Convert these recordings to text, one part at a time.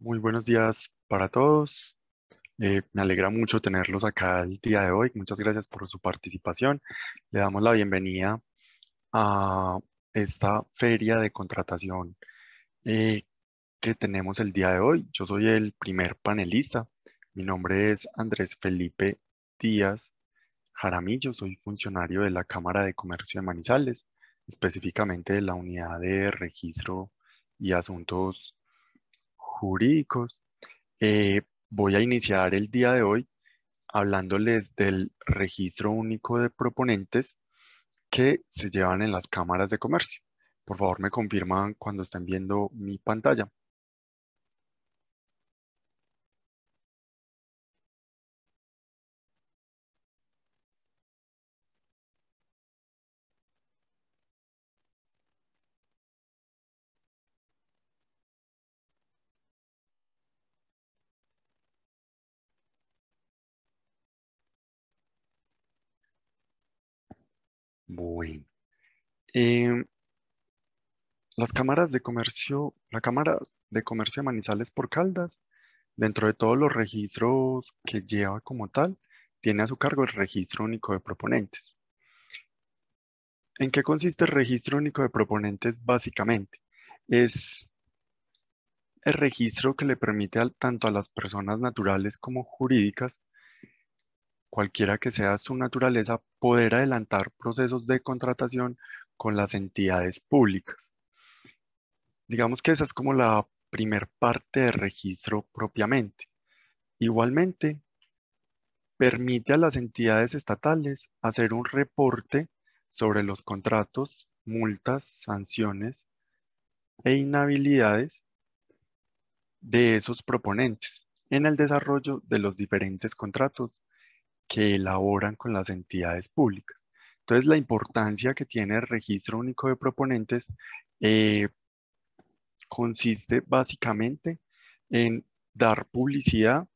Muy buenos días para todos. Me alegra mucho tenerlos acá el día de hoy. Muchas gracias por su participación. Le damos la bienvenida a esta feria de contratación eh, que tenemos el día de hoy. Yo soy el primer panelista. Mi nombre es Andrés Felipe Díaz Jaramillo. Soy funcionario de la Cámara de Comercio de Manizales, específicamente de la Unidad de Registro y Asuntos Jurídicos. Voy a iniciar el día de hoy hablándoles del registro único de proponentes que se llevan en las cámaras de comercio. Por favor, me confirman cuando estén viendo mi pantalla. Bueno, em, las cámaras de comercio, la Cámara de Comercio de Manizales por Caldas, dentro de todos los registros que lleva como tal, tiene a su cargo el registro único de proponentes. ¿En qué consiste el registro único de proponentes? Básicamente, es el registro que le permite tanto a las personas naturales como jurídicas, cualquiera que sea su naturaleza, poder adelantar procesos de contratación con las entidades públicas. Digamos que esa es como la primer parte de registro propiamente. Igualmente, permite a las entidades estatales hacer un reporte sobre los contratos, multas, sanciones e inhabilidades de esos proponentes en el desarrollo de los diferentes contratos que elaboran con las entidades públicas. Entonces, la importancia que tiene el registro único de proponentes eh, consiste básicamente en dar publicidad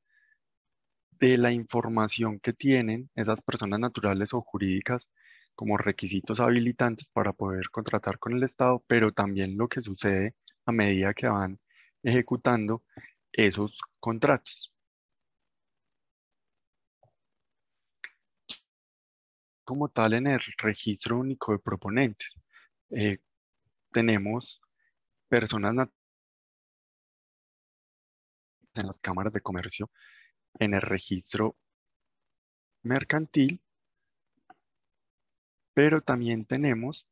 de la información que tienen esas personas naturales o jurídicas como requisitos habilitantes para poder contratar con el Estado, pero también lo que sucede a medida que van ejecutando esos contratos. Como tal, en el registro único de proponentes, eh, tenemos personas en las cámaras de comercio, en el registro mercantil, pero también tenemos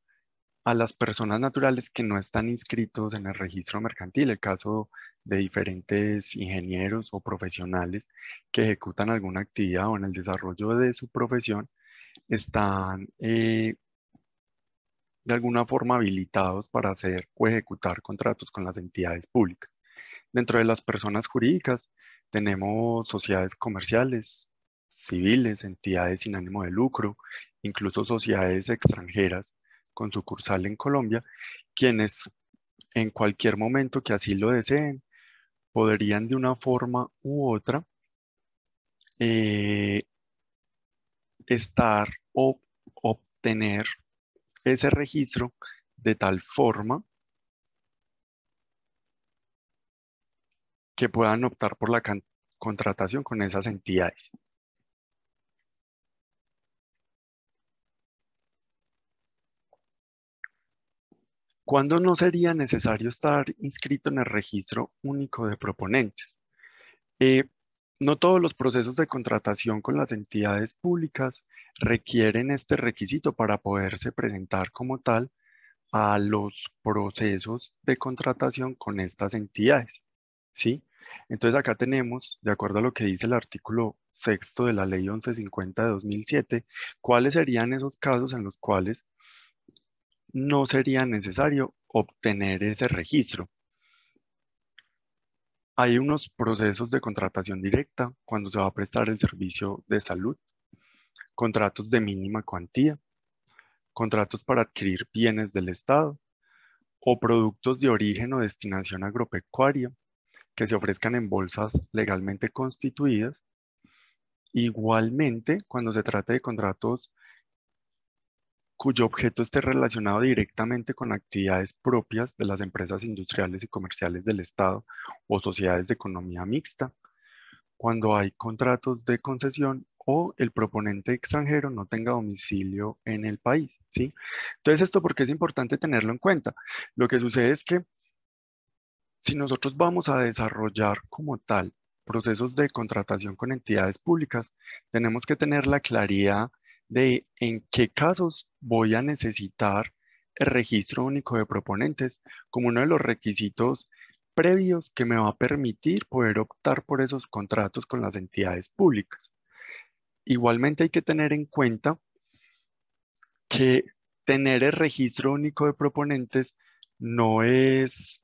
a las personas naturales que no están inscritos en el registro mercantil, el caso de diferentes ingenieros o profesionales que ejecutan alguna actividad o en el desarrollo de su profesión, están de alguna forma habilitados para hacer o ejecutar contratos con las entidades públicas. Dentro de las personas jurídicas tenemos sociedades comerciales, civiles, entidades sin ánimo de lucro, incluso sociedades extranjeras con sucursal en Colombia, quienes en cualquier momento que así lo deseen podrían de una forma u otra eh, estar o obtener ese registro de tal forma que puedan optar por la contratación con esas entidades. ¿Cuándo no sería necesario estar inscrito en el registro único de proponentes? Eh, no todos los procesos de contratación con las entidades públicas requieren este requisito para poderse presentar como tal a los procesos de contratación con estas entidades, ¿sí? Entonces acá tenemos, de acuerdo a lo que dice el artículo sexto de la Ley 1150 de 2007, cuáles serían esos casos en los cuales no sería necesario obtener ese registro. Hay unos procesos de contratación directa cuando se va a prestar el servicio de salud, contratos de mínima cuantía, contratos para adquirir bienes del Estado o productos de origen o destinación agropecuaria que se ofrezcan en bolsas legalmente constituidas. Igualmente, cuando se trate de contratos cuyo objeto esté relacionado directamente con actividades propias de las empresas industriales y comerciales del Estado o sociedades de economía mixta, cuando hay contratos de concesión o el proponente extranjero no tenga domicilio en el país, ¿sí? Entonces, esto porque es importante tenerlo en cuenta. Lo que sucede es que si nosotros vamos a desarrollar como tal procesos de contratación con entidades públicas, tenemos que tener la claridad de en qué casos voy a necesitar el registro único de proponentes como uno de los requisitos previos que me va a permitir poder optar por esos contratos con las entidades públicas. Igualmente hay que tener en cuenta que tener el registro único de proponentes no es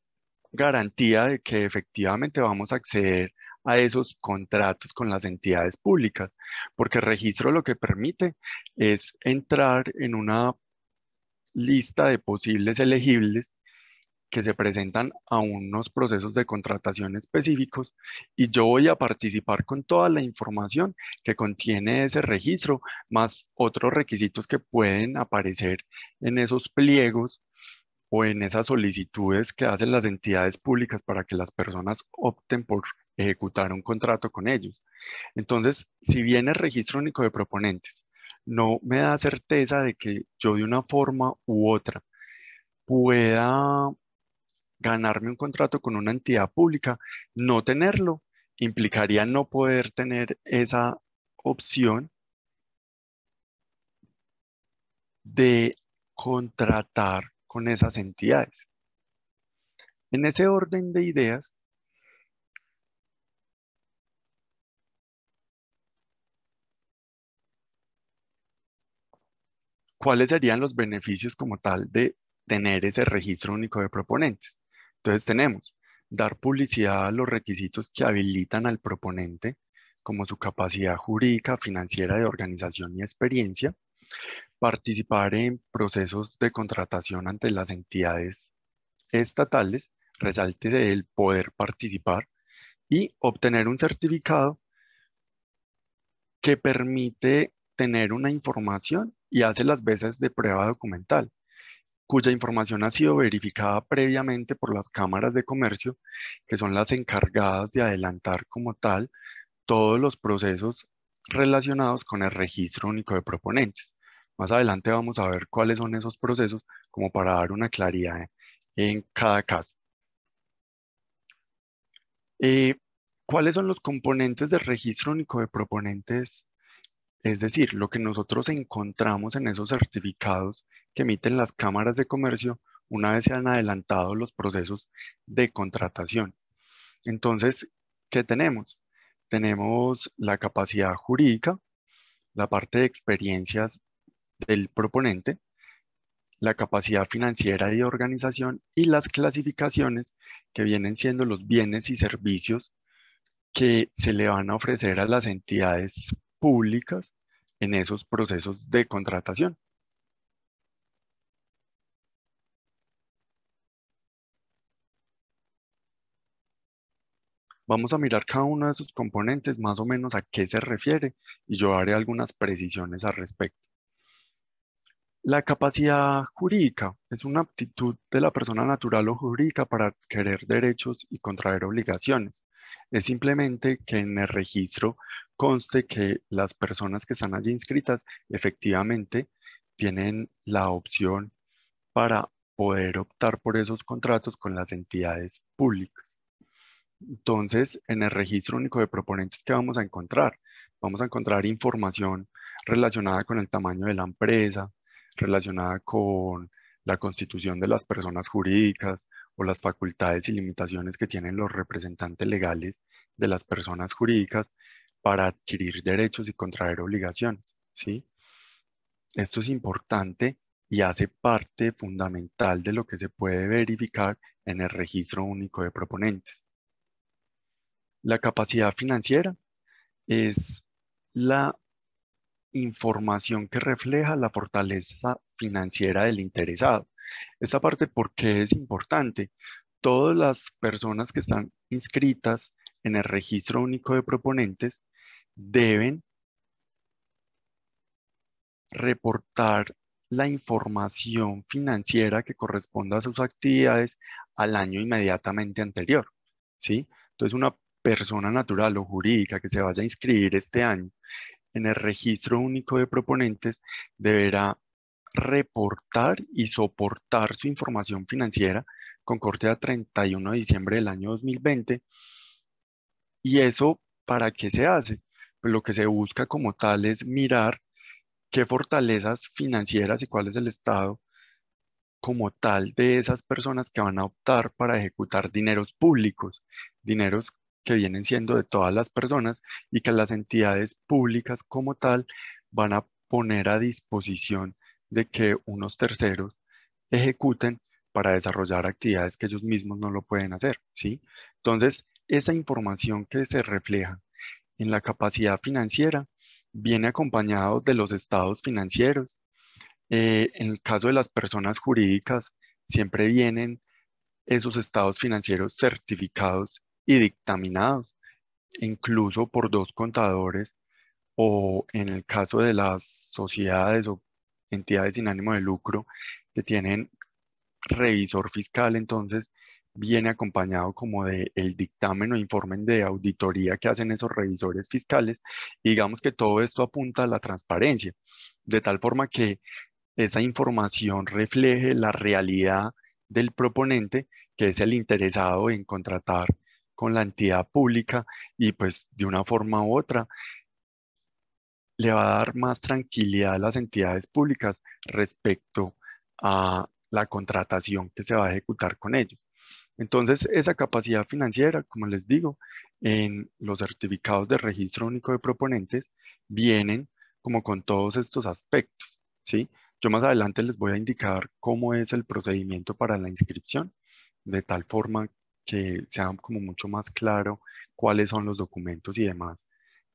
garantía de que efectivamente vamos a acceder a esos contratos con las entidades públicas, porque el registro lo que permite es entrar en una lista de posibles elegibles que se presentan a unos procesos de contratación específicos y yo voy a participar con toda la información que contiene ese registro, más otros requisitos que pueden aparecer en esos pliegos o en esas solicitudes que hacen las entidades públicas para que las personas opten por ejecutar un contrato con ellos. Entonces, si bien el registro único de proponentes no me da certeza de que yo de una forma u otra pueda ganarme un contrato con una entidad pública, no tenerlo implicaría no poder tener esa opción de contratar con esas entidades. En ese orden de ideas, ¿cuáles serían los beneficios como tal de tener ese registro único de proponentes? Entonces tenemos dar publicidad a los requisitos que habilitan al proponente, como su capacidad jurídica, financiera, de organización y experiencia, participar en procesos de contratación ante las entidades estatales, resalte el poder participar y obtener un certificado que permite tener una información y hace las veces de prueba documental, cuya información ha sido verificada previamente por las cámaras de comercio, que son las encargadas de adelantar como tal todos los procesos relacionados con el registro único de proponentes. Más adelante vamos a ver cuáles son esos procesos como para dar una claridad en cada caso. Eh, ¿Cuáles son los componentes del registro único de proponentes? Es decir, lo que nosotros encontramos en esos certificados que emiten las cámaras de comercio una vez se han adelantado los procesos de contratación. Entonces, ¿qué tenemos? Tenemos la capacidad jurídica, la parte de experiencias del proponente, la capacidad financiera y de organización y las clasificaciones que vienen siendo los bienes y servicios que se le van a ofrecer a las entidades públicas en esos procesos de contratación. Vamos a mirar cada uno de esos componentes, más o menos a qué se refiere, y yo haré algunas precisiones al respecto. La capacidad jurídica es una aptitud de la persona natural o jurídica para adquirir derechos y contraer obligaciones. Es simplemente que en el registro conste que las personas que están allí inscritas efectivamente tienen la opción para poder optar por esos contratos con las entidades públicas. Entonces, en el registro único de proponentes, ¿qué vamos a encontrar? Vamos a encontrar información relacionada con el tamaño de la empresa, relacionada con la constitución de las personas jurídicas o las facultades y limitaciones que tienen los representantes legales de las personas jurídicas para adquirir derechos y contraer obligaciones, ¿sí? Esto es importante y hace parte fundamental de lo que se puede verificar en el registro único de proponentes. La capacidad financiera es la información que refleja la fortaleza financiera del interesado. Esta parte, ¿por qué es importante? Todas las personas que están inscritas en el registro único de proponentes deben reportar la información financiera que corresponda a sus actividades al año inmediatamente anterior, ¿sí? Entonces, una persona natural o jurídica que se vaya a inscribir este año en el registro único de proponentes deberá reportar y soportar su información financiera con corte a 31 de diciembre del año 2020. ¿Y eso para qué se hace? Pues lo que se busca como tal es mirar qué fortalezas financieras y cuál es el estado como tal de esas personas que van a optar para ejecutar dineros públicos, dineros que vienen siendo de todas las personas y que las entidades públicas como tal van a poner a disposición de que unos terceros ejecuten para desarrollar actividades que ellos mismos no lo pueden hacer, ¿sí? Entonces, esa información que se refleja en la capacidad financiera viene acompañado de los estados financieros. En el caso de las personas jurídicas, siempre vienen esos estados financieros certificados y dictaminados, incluso por dos contadores, o en el caso de las sociedades o entidades sin ánimo de lucro que tienen revisor fiscal, entonces viene acompañado como de el dictamen o informe de auditoría que hacen esos revisores fiscales. Y digamos que todo esto apunta a la transparencia, de tal forma que esa información refleje la realidad del proponente, que es el interesado en contratar con la entidad pública, y pues de una forma u otra le va a dar más tranquilidad a las entidades públicas respecto a la contratación que se va a ejecutar con ellos. Entonces, esa capacidad financiera, como les digo, en los certificados de registro único de proponentes vienen como con todos estos aspectos, ¿sí? Yo más adelante les voy a indicar cómo es el procedimiento para la inscripción, de tal forma que sea como mucho más claro cuáles son los documentos y demás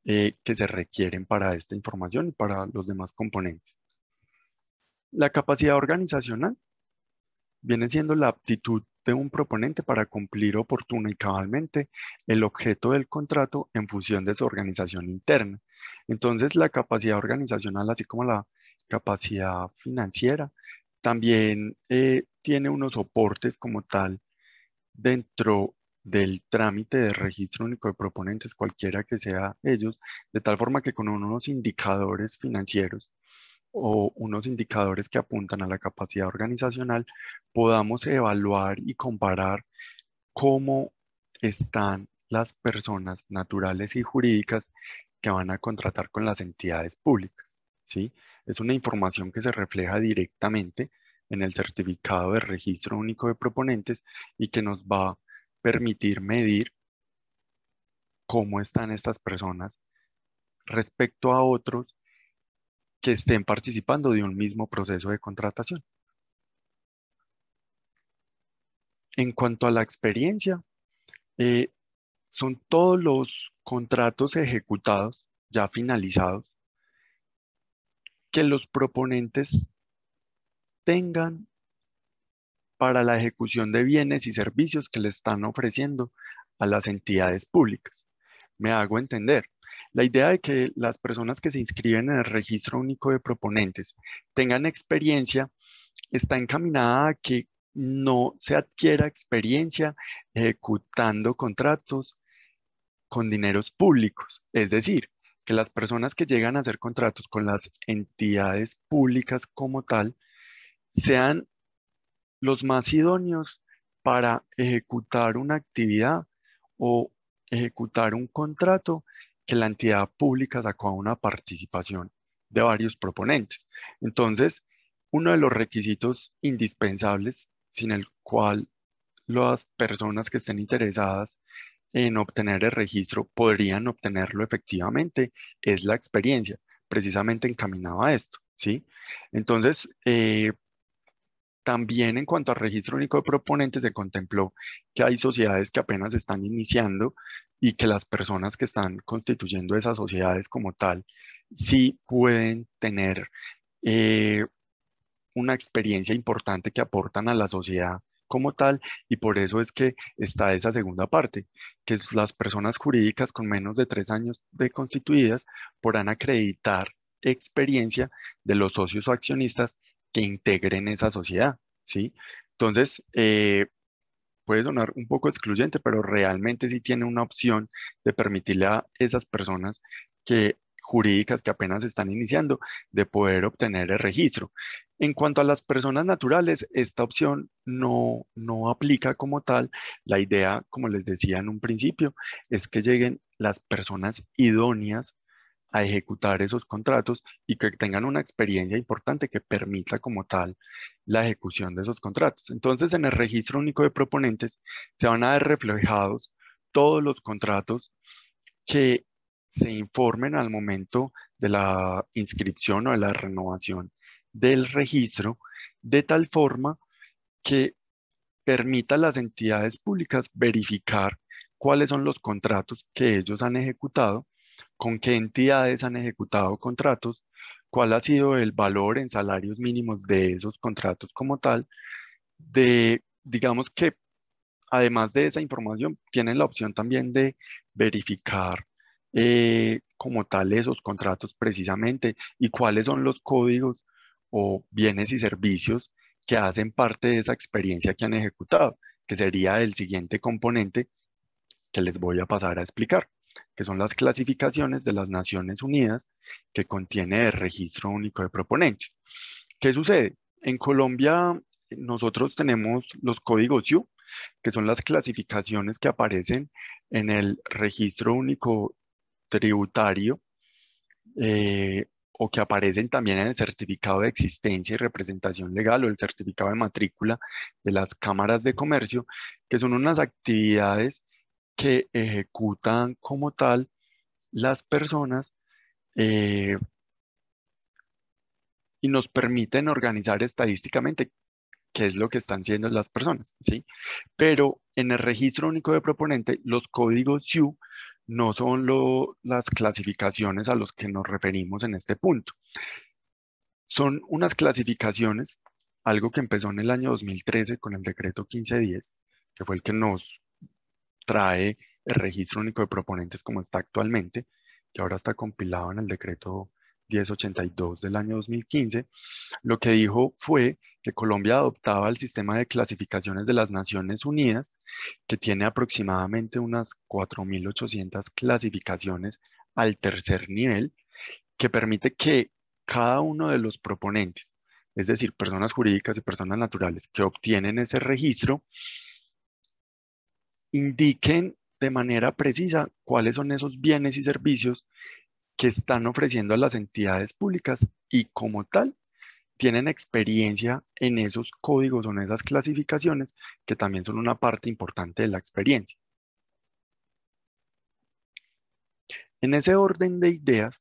que se requieren para esta información y para los demás componentes. La capacidad organizacional viene siendo la aptitud de un proponente para cumplir oportuna y cabalmente el objeto del contrato en función de su organización interna. Entonces, la capacidad organizacional, así como la capacidad financiera, también tiene unos soportes como tal dentro del trámite de registro único de proponentes, cualquiera que sea ellos, de tal forma que con unos indicadores financieros o unos indicadores que apuntan a la capacidad organizacional, podamos evaluar y comparar cómo están las personas naturales y jurídicas que van a contratar con las entidades públicas, ¿sí? Es una información que se refleja directamente en el certificado de registro único de proponentes y que nos va a permitir medir cómo están estas personas respecto a otros que estén participando de un mismo proceso de contratación. En cuanto a la experiencia, eh, son todos los contratos ejecutados, ya finalizados, que los proponentes tengan para la ejecución de bienes y servicios que le están ofreciendo a las entidades públicas. Me hago entender. La idea de que las personas que se inscriben en el registro único de proponentes tengan experiencia está encaminada a que no se adquiera experiencia ejecutando contratos con dineros públicos. Es decir, que las personas que llegan a hacer contratos con las entidades públicas como tal sean los más idóneos para ejecutar una actividad o ejecutar un contrato que la entidad pública sacó a una participación de varios proponentes. Entonces, uno de los requisitos indispensables sin el cual las personas que estén interesadas en obtener el registro podrían obtenerlo efectivamente es la experiencia, precisamente encaminado a esto, ¿sí? Entonces, también en cuanto al registro único de proponentes, se contempló que hay sociedades que apenas están iniciando y que las personas que están constituyendo esas sociedades como tal sí pueden tener eh, una experiencia importante que aportan a la sociedad como tal, y por eso es que está esa segunda parte, que es las personas jurídicas con menos de 3 años de constituidas podrán acreditar experiencia de los socios o accionistas que integren esa sociedad, ¿sí? Entonces, puede sonar un poco excluyente, pero realmente sí tiene una opción de permitirle a esas personas jurídicas que apenas están iniciando de poder obtener el registro. En cuanto a las personas naturales, esta opción no aplica como tal. La idea, como les decía en un principio, es que lleguen las personas idóneas a ejecutar esos contratos y que tengan una experiencia importante que permita como tal la ejecución de esos contratos. Entonces, en el registro único de proponentes se van a ver reflejados todos los contratos que se informen al momento de la inscripción o de la renovación del registro, de tal forma que permita a las entidades públicas verificar cuáles son los contratos que ellos han ejecutado, con qué entidades han ejecutado contratos, cuál ha sido el valor en salarios mínimos de esos contratos como tal, digamos que además de esa información, tienen la opción también de verificar como tal esos contratos precisamente y cuáles son los códigos o bienes y servicios que hacen parte de esa experiencia que han ejecutado, que sería el siguiente componente que les voy a pasar a explicar, que son las clasificaciones de las Naciones Unidas que contiene el Registro Único de Proponentes. ¿Qué sucede? En Colombia nosotros tenemos los códigos U, que son las clasificaciones que aparecen en el Registro Único Tributario, o que aparecen también en el certificado de existencia y representación legal o el certificado de matrícula de las cámaras de comercio, que son unas actividades que ejecutan como tal las personas, eh, y nos permiten organizar estadísticamente qué es lo que están haciendo las personas, ¿sí? Pero en el registro único de proponente, los códigos U no son las clasificaciones a los que nos referimos en este punto. Son unas clasificaciones, algo que empezó en el año 2013 con el decreto 1510, que fue el que nos trae el registro único de proponentes como está actualmente, que ahora está compilado en el decreto 1082 del año 2015. Lo que dijo fue que Colombia adoptaba el sistema de clasificaciones de las Naciones Unidas, que tiene aproximadamente unas 4.800 clasificaciones al tercer nivel, que permite que cada uno de los proponentes, es decir, personas jurídicas y personas naturales que obtienen ese registro, indiquen de manera precisa cuáles son esos bienes y servicios que están ofreciendo a las entidades públicas y como tal tienen experiencia en esos códigos o en esas clasificaciones que también son una parte importante de la experiencia. En ese orden de ideas,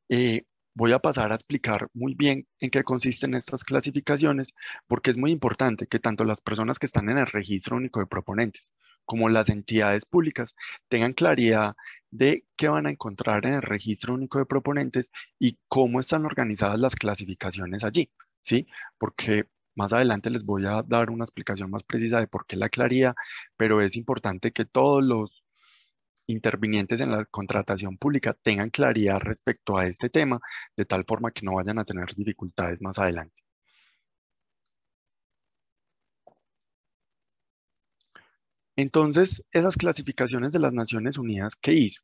eh, voy a pasar a explicar muy bien en qué consisten estas clasificaciones, porque es muy importante que tanto las personas que están en el registro único de proponentes como las entidades públicas tengan claridad de qué van a encontrar en el registro único de proponentes y cómo están organizadas las clasificaciones allí, ¿sí? Porque más adelante les voy a dar una explicación más precisa de por qué la claridad, pero es importante que todos los intervinientes en la contratación pública tengan claridad respecto a este tema, de tal forma que no vayan a tener dificultades más adelante. Entonces, esas clasificaciones de las Naciones Unidas, ¿qué hizo?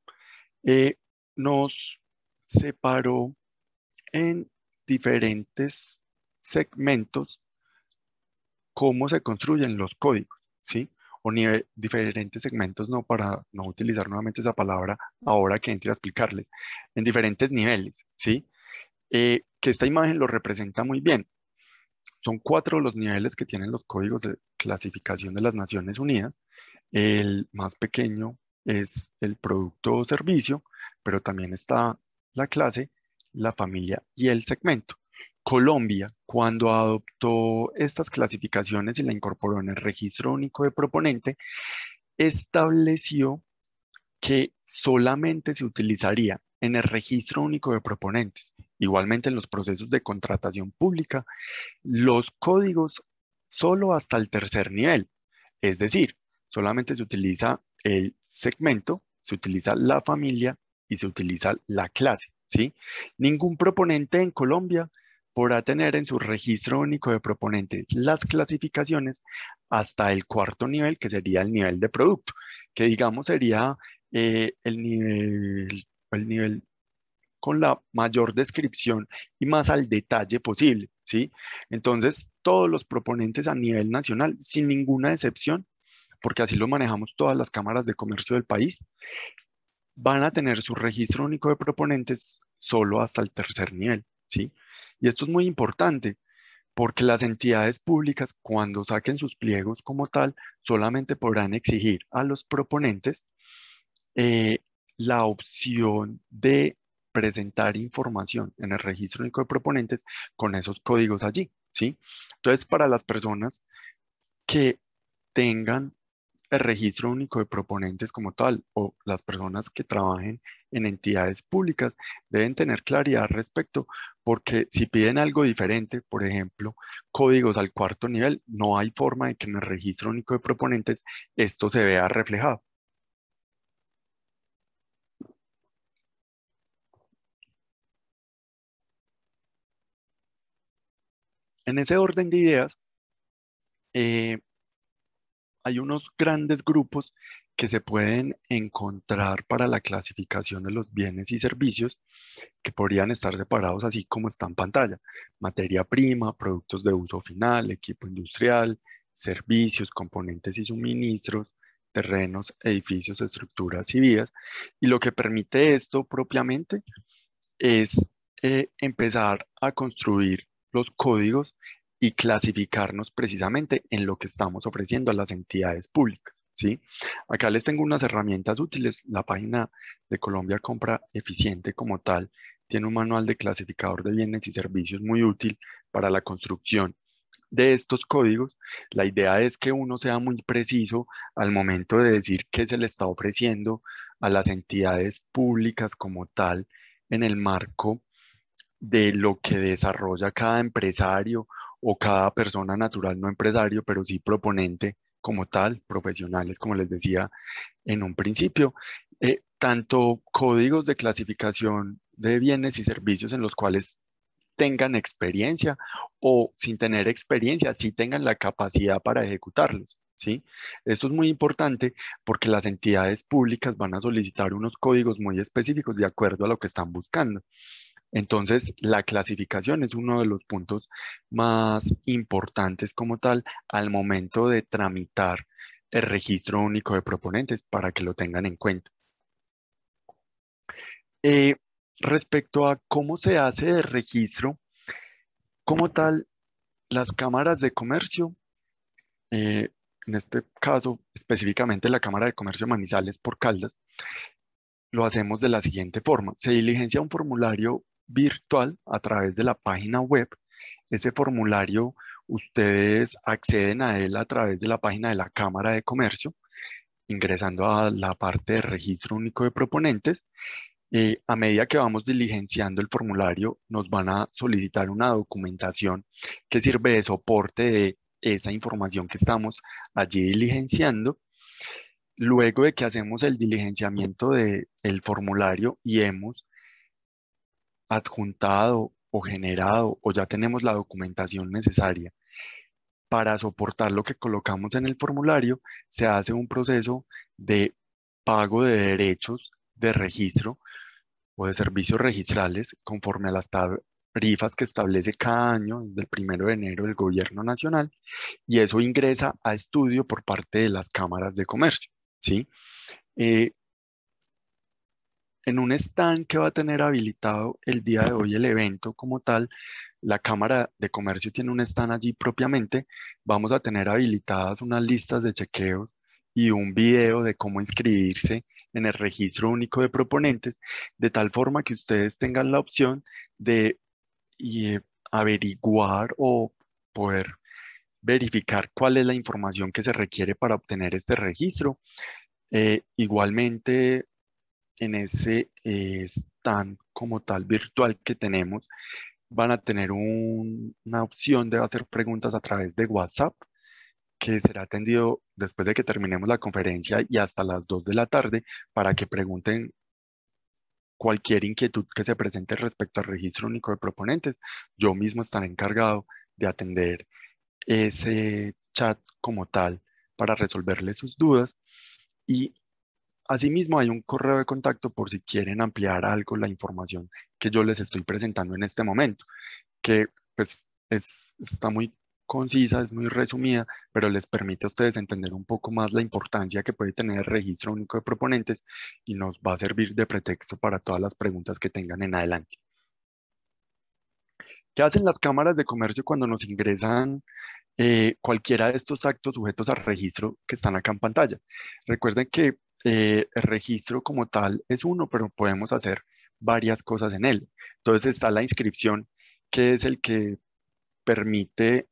Eh, Nos separó en diferentes segmentos cómo se construyen los códigos, ¿sí? O diferentes segmentos, no para no utilizar nuevamente esa palabra ahora que entre a explicarles, en diferentes niveles, ¿sí? Que esta imagen lo representa muy bien. Son 4 los niveles que tienen los códigos de clasificación de las Naciones Unidas. El más pequeño es el producto o servicio, pero también está la clase, la familia y el segmento. Colombia, cuando adoptó estas clasificaciones y la incorporó en el registro único de proponente, estableció que solamente se utilizaría en el registro único de proponentes, igualmente en los procesos de contratación pública, los códigos solo hasta el tercer nivel. Es decir, solamente se utiliza el segmento, se utiliza la familia y se utiliza la clase, ¿sí? Ningún proponente en Colombia podrá tener en su registro único de proponentes las clasificaciones hasta el cuarto nivel, que sería el nivel de producto, que digamos sería el nivel con la mayor descripción y más al detalle posible, ¿sí? Entonces, todos los proponentes a nivel nacional, sin ninguna excepción, porque así lo manejamos todas las cámaras de comercio del país, van a tener su registro único de proponentes solo hasta el tercer nivel, ¿sí? Y esto es muy importante porque las entidades públicas, cuando saquen sus pliegos como tal, solamente podrán exigir a los proponentes eh, la opción de presentar información en el registro único de proponentes con esos códigos allí, ¿sí? Entonces, para las personas que tengan el registro único de proponentes como tal o las personas que trabajen en entidades públicas deben tener claridad al respecto porque si piden algo diferente, por ejemplo, códigos al cuarto nivel, no hay forma de que en el registro único de proponentes esto se vea reflejado. En ese orden de ideas, eh, hay unos grandes grupos que se pueden encontrar para la clasificación de los bienes y servicios que podrían estar separados así como está en pantalla. Materia prima, productos de uso final, equipo industrial, servicios, componentes y suministros, terrenos, edificios, estructuras y vías. Y lo que permite esto propiamente es empezar a construir los códigos y clasificarnos precisamente en lo que estamos ofreciendo a las entidades públicas, ¿sí? Acá les tengo unas herramientas útiles. La página de Colombia Compra Eficiente como tal tiene un manual de clasificador de bienes y servicios muy útil para la construcción de estos códigos. La idea es que uno sea muy preciso al momento de decir qué se le está ofreciendo a las entidades públicas como tal en el marco de lo que desarrolla cada empresario o cada persona natural, no empresario, pero sí proponente como tal, profesionales, como les decía en un principio. Tanto códigos de clasificación de bienes y servicios en los cuales tengan experiencia o sin tener experiencia, sí tengan la capacidad para ejecutarlos, ¿sí? Esto es muy importante porque las entidades públicas van a solicitar unos códigos muy específicos de acuerdo a lo que están buscando. Entonces, la clasificación es uno de los puntos más importantes como tal al momento de tramitar el registro único de proponentes para que lo tengan en cuenta. Eh, Respecto a cómo se hace el registro, como tal, las cámaras de comercio, eh, en este caso específicamente la Cámara de Comercio de Manizales por Caldas, lo hacemos de la siguiente forma. Se diligencia un formulario virtual a través de la página web. Ese formulario ustedes acceden a él a través de la página de la Cámara de Comercio, ingresando a la parte de registro único de proponentes. A medida que vamos diligenciando el formulario, nos van a solicitar una documentación que sirve de soporte de esa información que estamos allí diligenciando. Luego de que hacemos el diligenciamiento del formulario y hemos adjuntado o generado o ya tenemos la documentación necesaria para soportar lo que colocamos en el formulario, se hace un proceso de pago de derechos de registro o de servicios registrales conforme a las tarifas que establece cada año desde el 1 de enero del gobierno nacional y eso ingresa a estudio por parte de las cámaras de comercio, ¿sí? Eh, en un stand que va a tener habilitado el día de hoy el evento como tal, la Cámara de Comercio tiene un stand allí propiamente, vamos a tener habilitadas unas listas de chequeo y un video de cómo inscribirse en el registro único de proponentes, de tal forma que ustedes tengan la opción de y, averiguar o poder verificar cuál es la información que se requiere para obtener este registro. Igualmente, en ese stand como tal virtual que tenemos, van a tener una opción de hacer preguntas a través de WhatsApp, que será atendido después de que terminemos la conferencia y hasta las 2 de la tarde para que pregunten cualquier inquietud que se presente respecto al registro único de proponentes, yo mismo estaré encargado de atender ese chat como tal para resolverle sus dudas. Y asimismo hay un correo de contacto por si quieren ampliar algo la información que yo les estoy presentando en este momento, que pues está muy concisa, es muy resumida, pero les permite a ustedes entender un poco más la importancia que puede tener el registro único de proponentes y nos va a servir de pretexto para todas las preguntas que tengan en adelante. ¿Qué hacen las cámaras de comercio cuando nos ingresan cualquiera de estos actos sujetos al registro que están acá en pantalla? Recuerden que el registro como tal es uno, pero podemos hacer varias cosas en él. Entonces está la inscripción, que es el que permite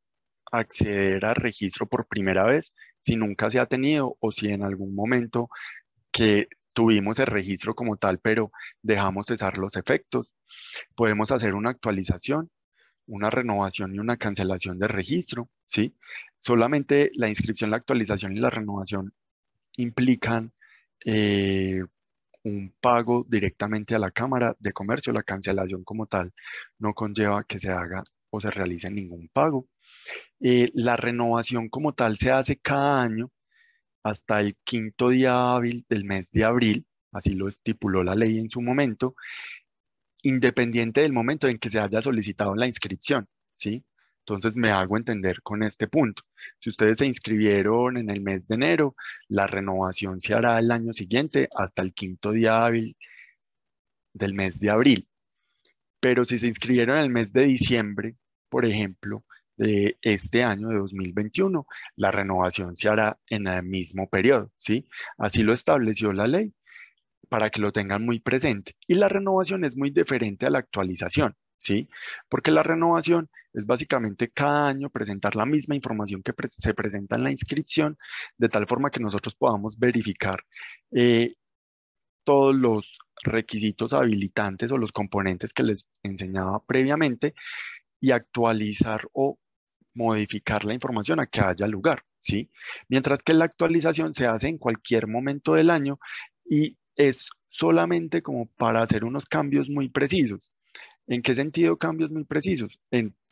acceder al registro por primera vez si nunca se ha tenido o si en algún momento que tuvimos el registro como tal, pero dejamos cesar los efectos. Podemos hacer una actualización, una renovación y una cancelación de registro, ¿sí? Solamente la inscripción, la actualización y la renovación implican eh, un pago directamente a la Cámara de Comercio. La cancelación como tal no conlleva que se haga o se realice ningún pago. La renovación como tal se hace cada año hasta el quinto día hábil del mes de abril, así lo estipuló la ley en su momento, independiente del momento en que se haya solicitado la inscripción, ¿sí? Entonces me hago entender con este punto. Si ustedes se inscribieron en el mes de enero, la renovación se hará el año siguiente hasta el quinto día hábil del mes de abril. Pero si se inscribieron en el mes de diciembre, por ejemplo, de este año de 2021, la renovación se hará en el mismo periodo, ¿sí? Así lo estableció la ley para que lo tengan muy presente. Y la renovación es muy diferente a la actualización, ¿sí? Porque la renovación es básicamente cada año presentar la misma información que se presenta en la inscripción, de tal forma que nosotros podamos verificar todos los requisitos habilitantes o los componentes que les enseñaba previamente y actualizar o modificar la información a que haya lugar, ¿sí? Mientras que la actualización se hace en cualquier momento del año y es solamente como para hacer unos cambios muy precisos. ¿En qué sentido cambios muy precisos?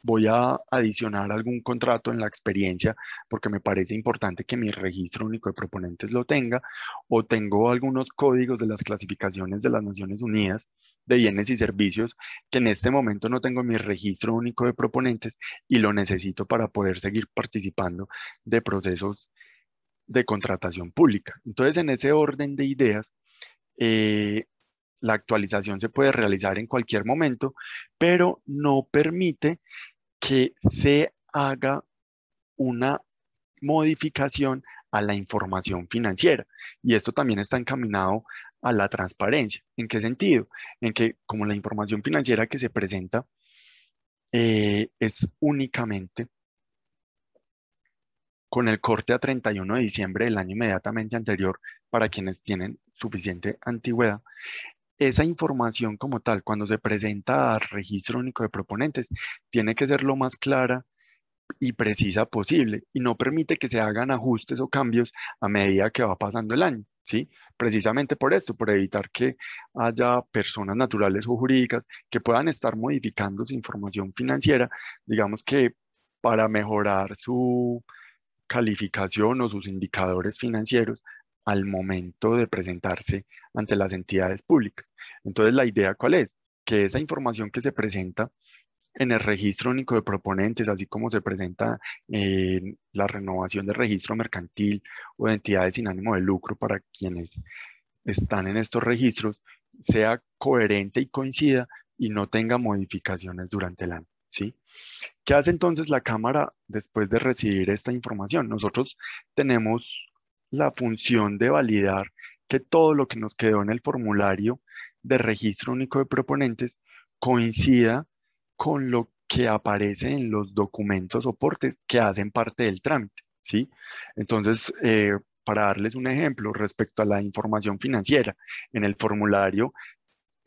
Voy a adicionar algún contrato en la experiencia porque me parece importante que mi registro único de proponentes lo tenga, o tengo algunos códigos de las clasificaciones de las Naciones Unidas de bienes y servicios que en este momento no tengo en mi registro único de proponentes y lo necesito para poder seguir participando de procesos de contratación pública. Entonces, en ese orden de ideas, eh, la actualización se puede realizar en cualquier momento, pero no permite que se haga una modificación a la información financiera. Y esto también está encaminado a la transparencia. ¿En qué sentido? En que como la información financiera que se presenta es únicamente con el corte a 31 de diciembre del año inmediatamente anterior para quienes tienen suficiente antigüedad, esa información como tal, cuando se presenta al registro único de proponentes, tiene que ser lo más clara y precisa posible y no permite que se hagan ajustes o cambios a medida que va pasando el año, ¿sí? Precisamente por esto, por evitar que haya personas naturales o jurídicas que puedan estar modificando su información financiera, digamos que para mejorar su calificación o sus indicadores financieros al momento de presentarse ante las entidades públicas. Entonces, ¿la idea cuál es? Que esa información que se presenta en el registro único de proponentes, así como se presenta en la renovación del registro mercantil o de entidades sin ánimo de lucro para quienes están en estos registros, sea coherente y coincida y no tenga modificaciones durante el año, ¿sí? ¿Qué hace entonces la Cámara después de recibir esta información? Nosotros tenemos la función de validar que todo lo que nos quedó en el formulario de registro único de proponentes coincida con lo que aparece en los documentos soportes que hacen parte del trámite, ¿sí? Entonces, para darles un ejemplo respecto a la información financiera, en el formulario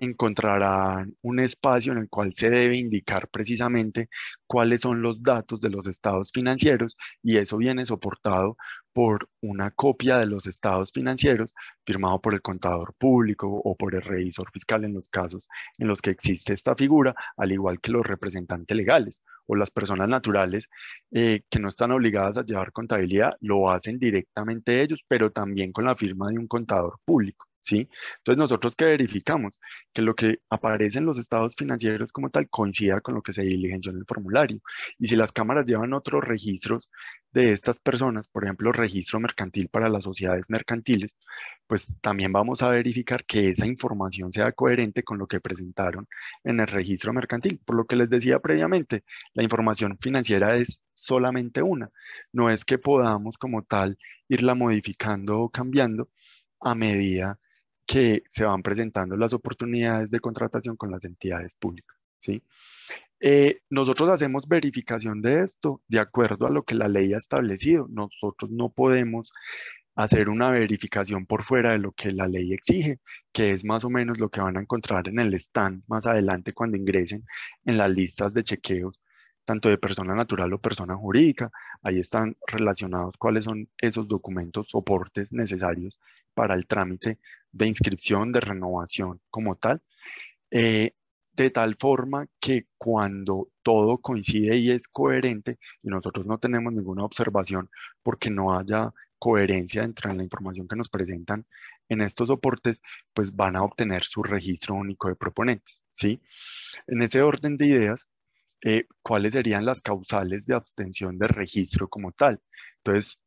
encontrarán un espacio en el cual se debe indicar precisamente cuáles son los datos de los estados financieros y eso viene soportado por una copia de los estados financieros firmado por el contador público o por el revisor fiscal en los casos en los que existe esta figura, al igual que los representantes legales o las personas naturales que no están obligadas a llevar contabilidad, lo hacen directamente ellos, pero también con la firma de un contador público. ¿Sí? Entonces, nosotros que verificamos que lo que aparece en los estados financieros como tal coincida con lo que se diligenció en el formulario. Y si las cámaras llevan otros registros de estas personas, por ejemplo, registro mercantil para las sociedades mercantiles, pues también vamos a verificar que esa información sea coherente con lo que presentaron en el registro mercantil. Por lo que les decía previamente, la información financiera es solamente una. No es que podamos como tal irla modificando o cambiando a medida que se van presentando las oportunidades de contratación con las entidades públicas, ¿sí? Nosotros hacemos verificación de esto de acuerdo a lo que la ley ha establecido. Nosotros no podemos hacer una verificación por fuera de lo que la ley exige, que es más o menos lo que van a encontrar en el stand más adelante cuando ingresen en las listas de chequeos, tanto de persona natural o persona jurídica. Ahí están relacionados cuáles son esos documentos, soportes necesarios para el trámite de inscripción, de renovación como tal. Eh, de tal forma que cuando todo coincide y es coherente y nosotros no tenemos ninguna observación porque no haya coherencia entre la información que nos presentan en estos soportes, pues van a obtener su registro único de proponentes, ¿sí? En ese orden de ideas, ¿cuáles serían las causales de abstención de registro como tal? Entonces,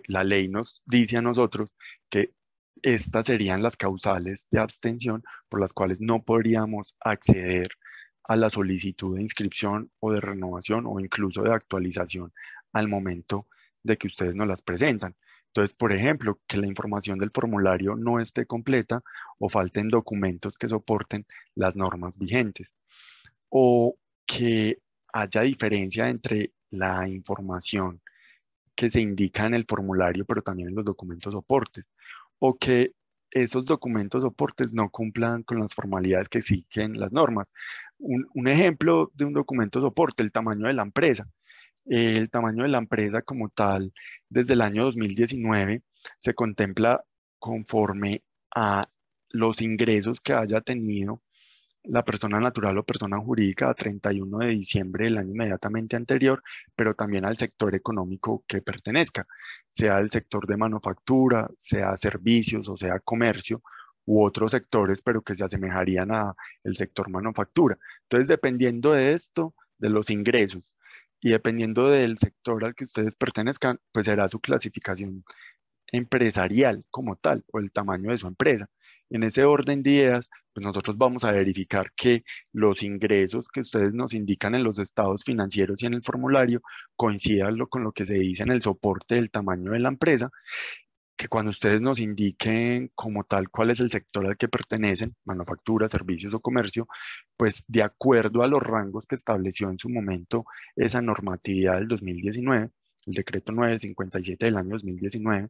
la ley nos dice a nosotros que estas serían las causales de abstención por las cuales no podríamos acceder a la solicitud de inscripción o de renovación o incluso de actualización al momento de que ustedes nos las presentan. Entonces, por ejemplo, que la información del formulario no esté completa o falten documentos que soporten las normas vigentes o que haya diferencia entre la información que se indica en el formulario, pero también en los documentos soportes, o que esos documentos soportes no cumplan con las formalidades que exigen las normas. Un ejemplo de un documento soporte, el tamaño de la empresa. El tamaño de la empresa como tal, desde el año 2019, se contempla conforme a los ingresos que haya tenido la persona natural o persona jurídica a 31 de diciembre del año inmediatamente anterior, pero también al sector económico que pertenezca, sea el sector de manufactura, sea servicios o sea comercio u otros sectores, pero que se asemejarían a el sector manufactura. Entonces, dependiendo de esto, de los ingresos y dependiendo del sector al que ustedes pertenezcan, pues será su clasificación empresarial como tal o el tamaño de su empresa. En ese orden de ideas, pues nosotros vamos a verificar que los ingresos que ustedes nos indican en los estados financieros y en el formulario coincidan con lo que se dice en el soporte del tamaño de la empresa, que cuando ustedes nos indiquen como tal cuál es el sector al que pertenecen, manufactura, servicios o comercio, pues de acuerdo a los rangos que estableció en su momento esa normatividad del 2019, el decreto 957 del año 2019,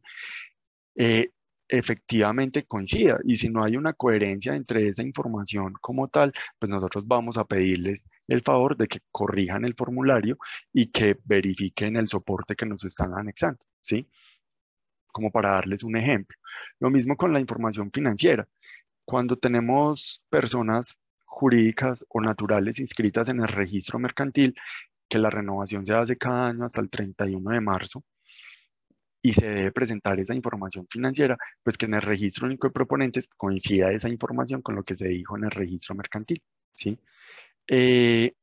eh, efectivamente coincida. Y si no hay una coherencia entre esa información como tal, pues nosotros vamos a pedirles el favor de que corrijan el formulario y que verifiquen el soporte que nos están anexando, ¿sí? Como para darles un ejemplo. Lo mismo con la información financiera. Cuando tenemos personas jurídicas o naturales inscritas en el registro mercantil, que la renovación se hace cada año hasta el 31 de marzo, y se debe presentar esa información financiera, pues que en el registro único de proponentes coincida esa información con lo que se dijo en el registro mercantil, ¿sí? Eh,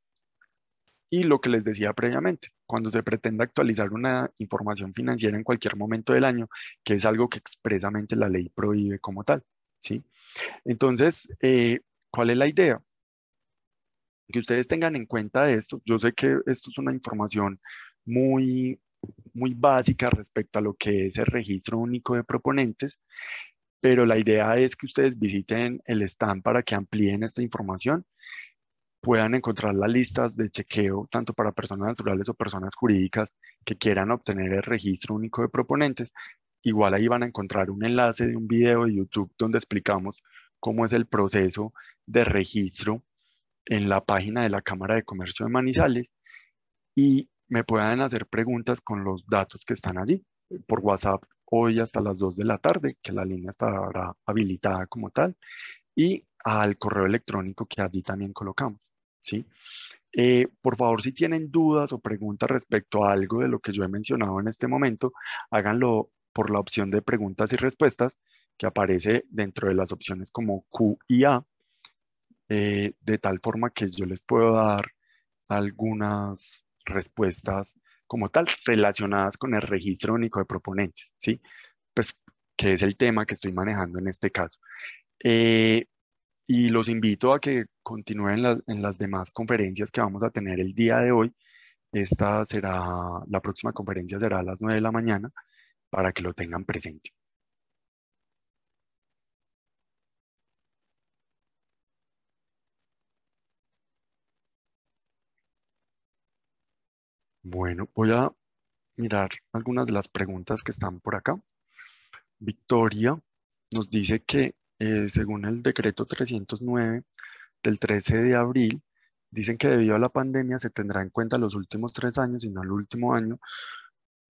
y lo que les decía previamente, cuando se pretende actualizar una información financiera en cualquier momento del año, que es algo que expresamente la ley prohíbe como tal, ¿sí? Entonces, ¿cuál es la idea? Que ustedes tengan en cuenta esto. Yo sé que esto es una información muy, muy básica respecto a lo que es el registro único de proponentes, pero la idea es que ustedes visiten el stand para que amplíen esta información, puedan encontrar las listas de chequeo tanto para personas naturales o personas jurídicas que quieran obtener el registro único de proponentes. Igual ahí van a encontrar un enlace de un video de YouTube donde explicamos cómo es el proceso de registro en la página de la Cámara de Comercio de Manizales y me puedan hacer preguntas con los datos que están allí por WhatsApp hoy hasta las 2 de la tarde, que la línea estará habilitada como tal, y al correo electrónico que allí también colocamos, ¿sí? Por favor, si tienen dudas o preguntas respecto a algo de lo que yo he mencionado en este momento, háganlo por la opción de preguntas y respuestas que aparece dentro de las opciones como Q y A, de tal forma que yo les puedo dar algunas respuestas como tal relacionadas con el registro único de proponentes, ¿sí? Pues que es el tema que estoy manejando en este caso. Eh, y los invito a que continúen en las demás conferencias que vamos a tener el día de hoy. Esta será, la próxima conferencia será a las 9 de la mañana para que lo tengan presente. Bueno, voy a mirar algunas de las preguntas que están por acá. Victoria nos dice que según el decreto 309 del 13 de abril, dicen que debido a la pandemia se tendrá en cuenta los últimos 3 años y no el último año,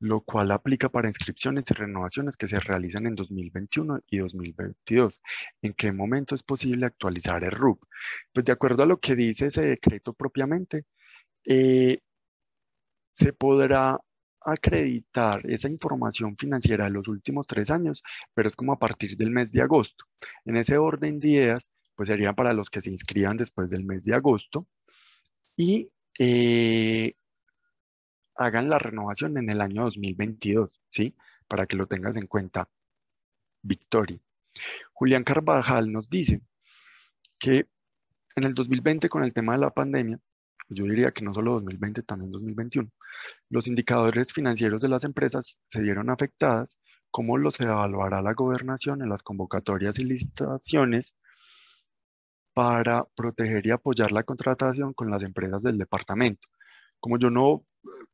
lo cual aplica para inscripciones y renovaciones que se realizan en 2021 y 2022. ¿En qué momento es posible actualizar el RUC? Pues de acuerdo a lo que dice ese decreto propiamente, eh, se podrá acreditar esa información financiera de los últimos 3 años, pero es como a partir del mes de agosto. En ese orden de ideas, pues sería para los que se inscriban después del mes de agosto y hagan la renovación en el año 2022, ¿sí? Para que lo tengas en cuenta, Victoria. Julián Carvajal nos dice que en el 2020 con el tema de la pandemia, yo diría que no solo 2020, también 2021, los indicadores financieros de las empresas se vieron afectadas. ¿Cómo los evaluará la gobernación en las convocatorias y licitaciones para proteger y apoyar la contratación con las empresas del departamento? Como yo no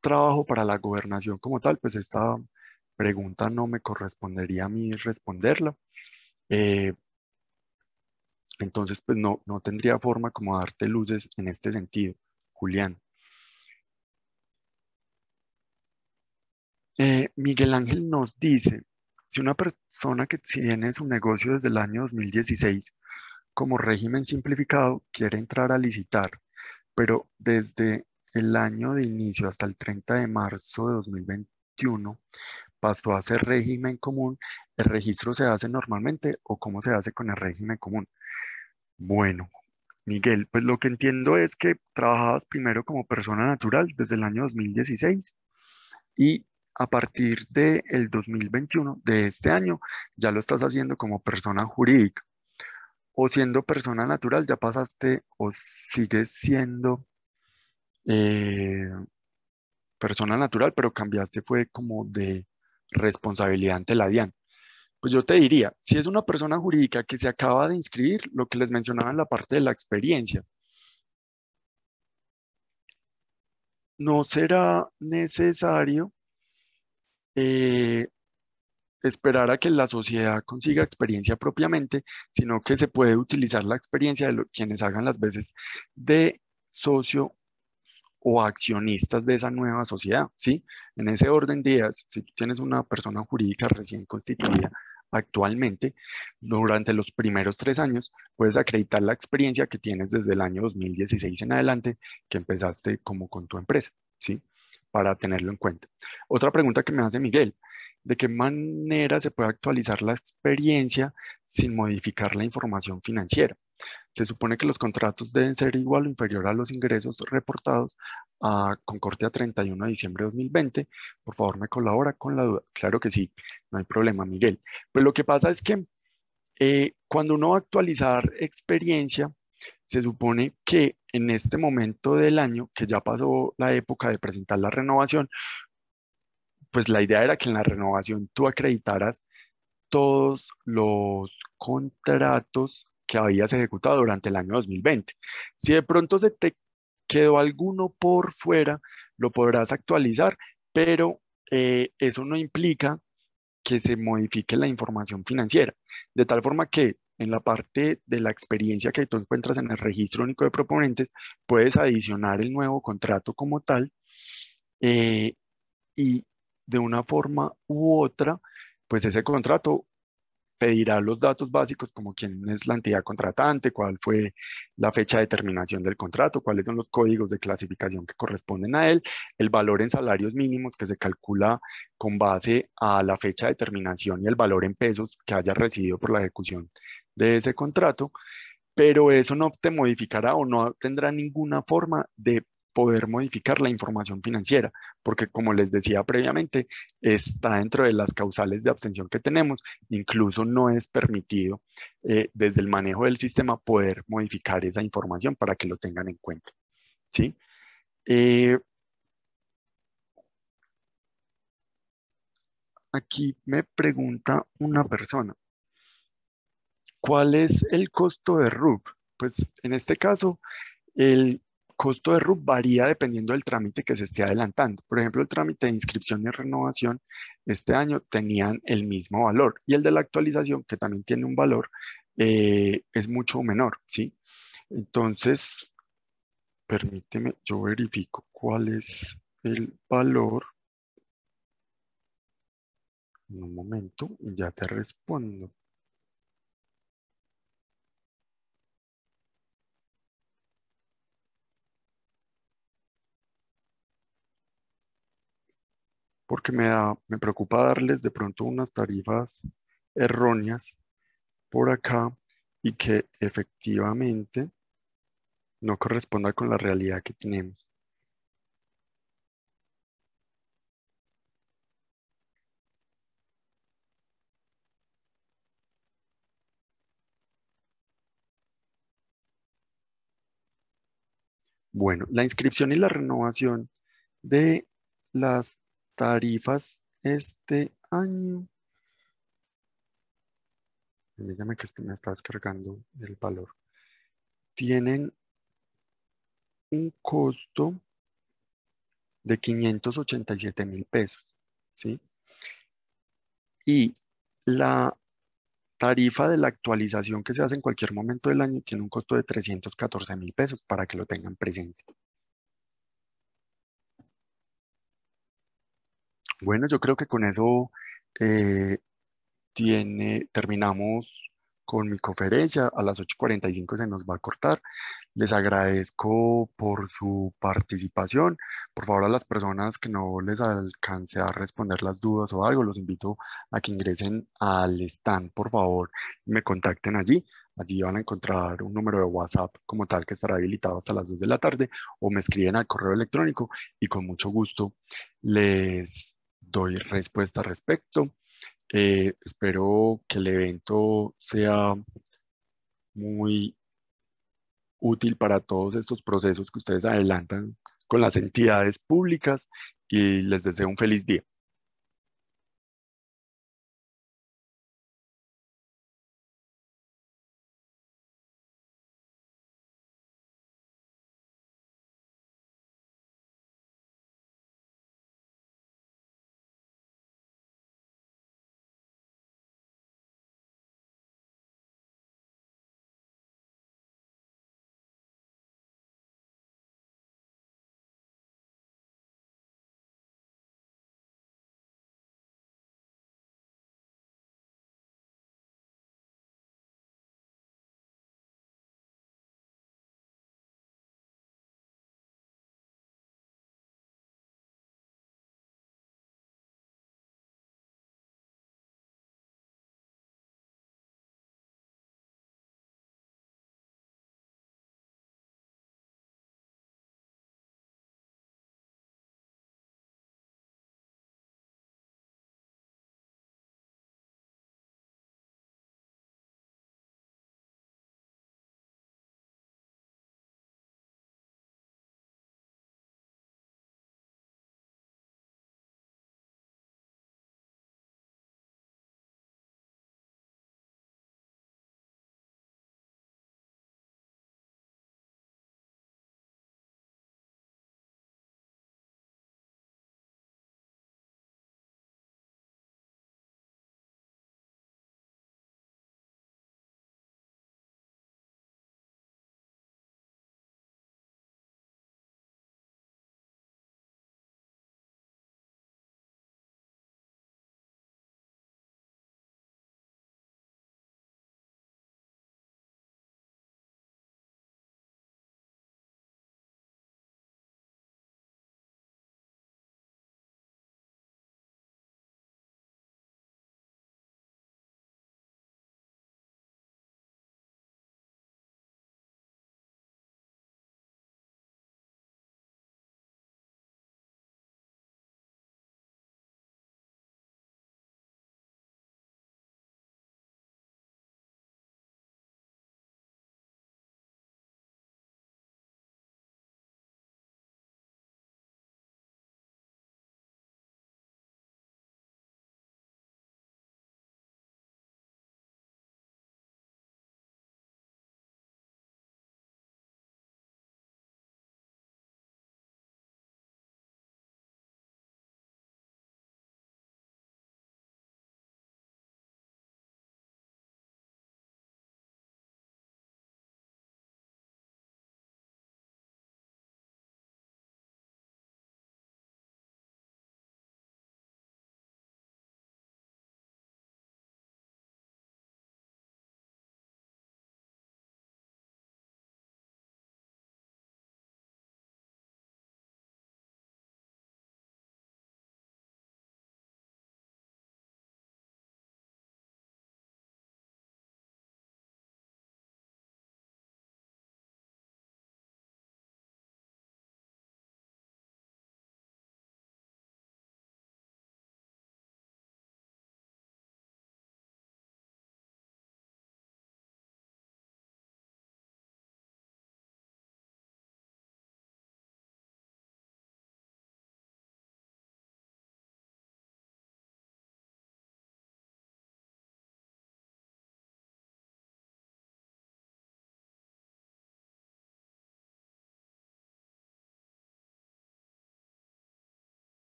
trabajo para la gobernación como tal, pues esta pregunta no me correspondería a mí responderla. Eh, entonces, pues no tendría forma como darte luces en este sentido, Julián. Miguel Ángel nos dice, si una persona que tiene su negocio desde el año 2016 como régimen simplificado quiere entrar a licitar, pero desde el año de inicio hasta el 30 de marzo de 2021 pasó a ser régimen común, ¿el registro se hace normalmente o cómo se hace con el régimen común? Bueno, Miguel, pues lo que entiendo es que trabajabas primero como persona natural desde el año 2016 y a partir del 2021, de este año, ya lo estás haciendo como persona jurídica. O siendo persona natural, ya pasaste o sigues siendo eh, persona natural, pero cambiaste fue como de responsabilidad ante la DIAN. Pues yo te diría, si es una persona jurídica que se acaba de inscribir, lo que les mencionaba en la parte de la experiencia, no será necesario eh, esperar a que la sociedad consiga experiencia propiamente, sino que se puede utilizar la experiencia de quienes hagan las veces de socio o accionistas de esa nueva sociedad, ¿sí? En ese orden de ideas, si tú tienes una persona jurídica recién constituida actualmente, durante los primeros 3 años, puedes acreditar la experiencia que tienes desde el año 2016 en adelante, que empezaste como con tu empresa, ¿sí? Para tenerlo en cuenta. Otra pregunta que me hace Miguel, ¿de qué manera se puede actualizar la experiencia sin modificar la información financiera? Se supone que los contratos deben ser igual o inferior a los ingresos reportados con corte a 31 de diciembre de 2020. Por favor, me colabora con la duda. Claro que sí, no hay problema, Miguel. Pues lo que pasa es que cuando uno va a actualizar experiencia, se supone que en este momento del año, que ya pasó la época de presentar la renovación, pues la idea era que en la renovación tú acreditaras todos los contratos que habías ejecutado durante el año 2020. Si de pronto se te quedó alguno por fuera, lo podrás actualizar, pero eso no implica que se modifique la información financiera, de tal forma que en la parte de la experiencia que tú encuentras en el registro único de proponentes, puedes adicionar el nuevo contrato como tal, eh, y de una forma u otra, pues ese contrato pedirá los datos básicos como quién es la entidad contratante, cuál fue la fecha de terminación del contrato, cuáles son los códigos de clasificación que corresponden a él, el valor en salarios mínimos que se calcula con base a la fecha de terminación y el valor en pesos que haya recibido por la ejecución de ese contrato, pero eso no te modificará o no tendrá ninguna forma de poder modificar la información financiera, porque como les decía previamente, está dentro de las causales de abstención que tenemos, incluso no es permitido desde el manejo del sistema poder modificar esa información para que lo tengan en cuenta, ¿sí? Eh, Aquí me pregunta una persona, ¿cuál es el costo de RUP? Pues en este caso, el costo de RUP varía dependiendo del trámite que se esté adelantando. Por ejemplo, el trámite de inscripción y renovación este año tenían el mismo valor y el de la actualización, que también tiene un valor, es mucho menor, ¿sí? Entonces, permíteme, yo verifico cuál es el valor. En un momento y ya te respondo. Porque me preocupa darles de pronto unas tarifas erróneas por acá y que efectivamente no corresponda con la realidad que tenemos. Bueno, la inscripción y la renovación de las tarifas este año, permítame que me está descargando el valor, tienen un costo de 587.000 pesos, ¿sí? Y la tarifa de la actualización que se hace en cualquier momento del año tiene un costo de 314.000 pesos para que lo tengan presente. Bueno, yo creo que con eso eh, terminamos con mi conferencia. A las 8:45 se nos va a cortar. Les agradezco por su participación. Por favor, a las personas que no les alcance a responder las dudas o algo, los invito a que ingresen al stand, por favor, y me contacten allí. Allí van a encontrar un número de WhatsApp como tal que estará habilitado hasta las 2 de la tarde o me escriben al correo electrónico y con mucho gusto les doy respuesta al respecto. Espero que el evento sea muy útil para todos estos procesos que ustedes adelantan con las entidades públicas y les deseo un feliz día.